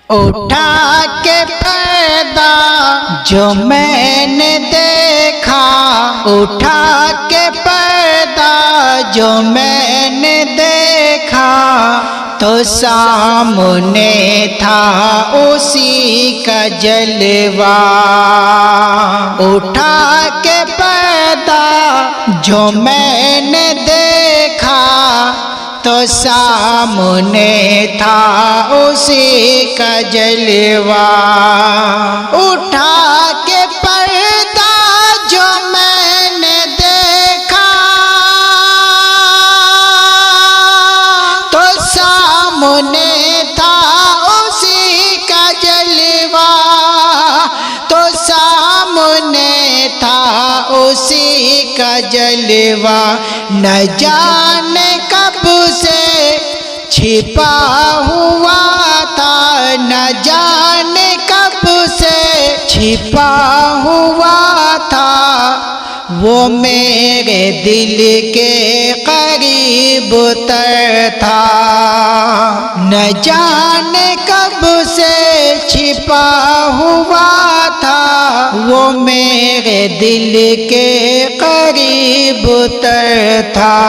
اٹھا کے پردہ جو میں نے دیکھا، اٹھا کے پردہ جو میں نے دیکھا، تو سامنے تھا اسی کا جلوہ۔ اٹھا کے پردہ جو میں نے دیکھا، تو سامنے تھا اسی کا جلوہ۔ اٹھا کے پردہ جو میں نے دیکھا، تو سامنے تھا اسی کا جلوہ، تو سامنے تھا اسی کا جلوہ۔ نہ جانے کب سے چھپا ہوا تھا، نہ جانے کب سے چھپا ہوا تھا، وہ میرے دل کے قریب تر تھا۔ نہ جانے کب سے چھپا ہوا تھا، وہ میرے دل کے قریب تر تھا۔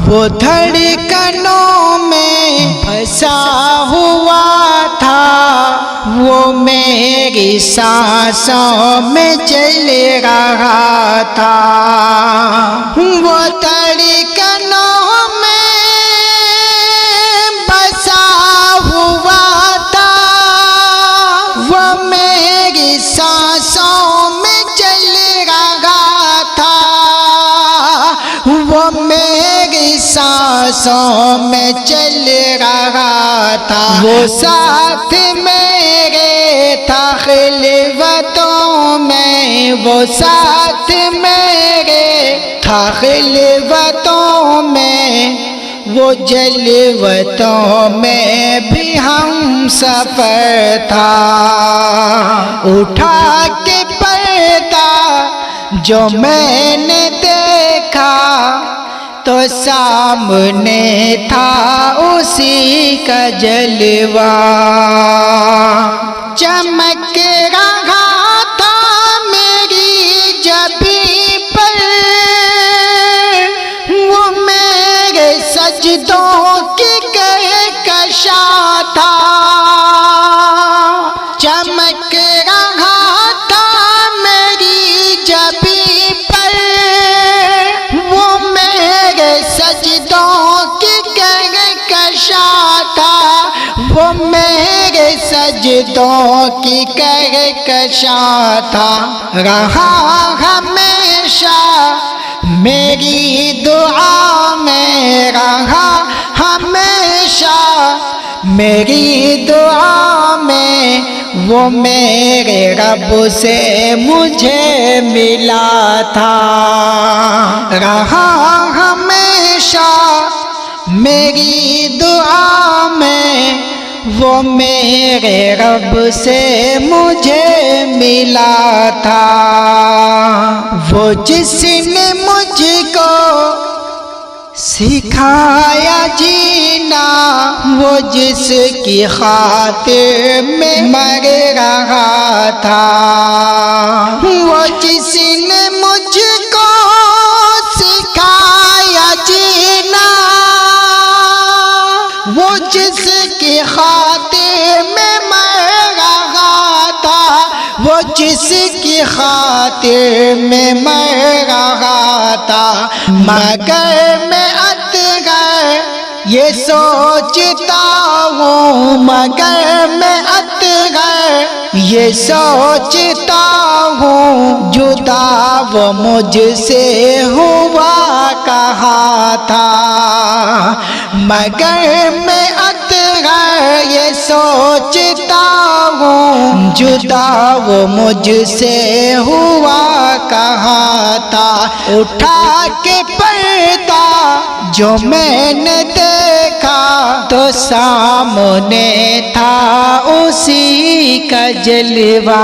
وہ دھڑکنوں میں بسا ہوا تھا، وہ میری سانسوں میں چل رہا تھا۔ وہ دھڑکنوں میں بسا ہوا تھا، وہ میری سانسوں میں چل رہا تھا، وہ میری سانسوں میں چل رہا تھا۔ وہ ساتھ میرے تھا خلوتوں میں، وہ ساتھ میرے تھا خلوتوں میں، وہ جلوتوں میں بھی ہم سفر تھا۔ اٹھا کے پردہ جو میں نے دیکھا، تو سامنے تھا اسی کا جلوہ۔ چمک رہا تھا میری جبیں پر، وہ میرے سجدوں کی کہکشاں تھا۔ چمک رہا تھا میری جبیں پر، وہ میرے سجدوں کی کہکشاں تھا، وہ میرے سجدوں کی کہکشاں تھا۔ رہا ہمیشہ میری دعا میں، رہا ہمیشہ میری دعا میں، وہ میرے رب سے مجھے ملا تھا۔ رہا ہمیشہ میری دعا میں، وہ میرے رب سے مجھے ملا تھا۔ وہ جس نے مجھ کو سکھایا جینا، وہ جس کی خاطر میں مر رہا تھا، وہ جس نے مجھ کو سکھایا جینا، وہ جس کی خاطر میں مر رہا تھا، وہ جس کی خاطر میں مر رہا تھا۔ مگر میں اطہر یہ سوچتا ہوں، مگر میں اطہر یہ سوچتا ہوں، جدا وہ مجھ سے ہوا کہاں تھا۔ مگر میں اطہر یہ سوچتا ہوں، جدا وہ مجھ سے ہوا کہاں تھا۔ اٹھا کے پردہ جو میں نے دیکھا، تو سامنے تھا اسی کا جلوہ۔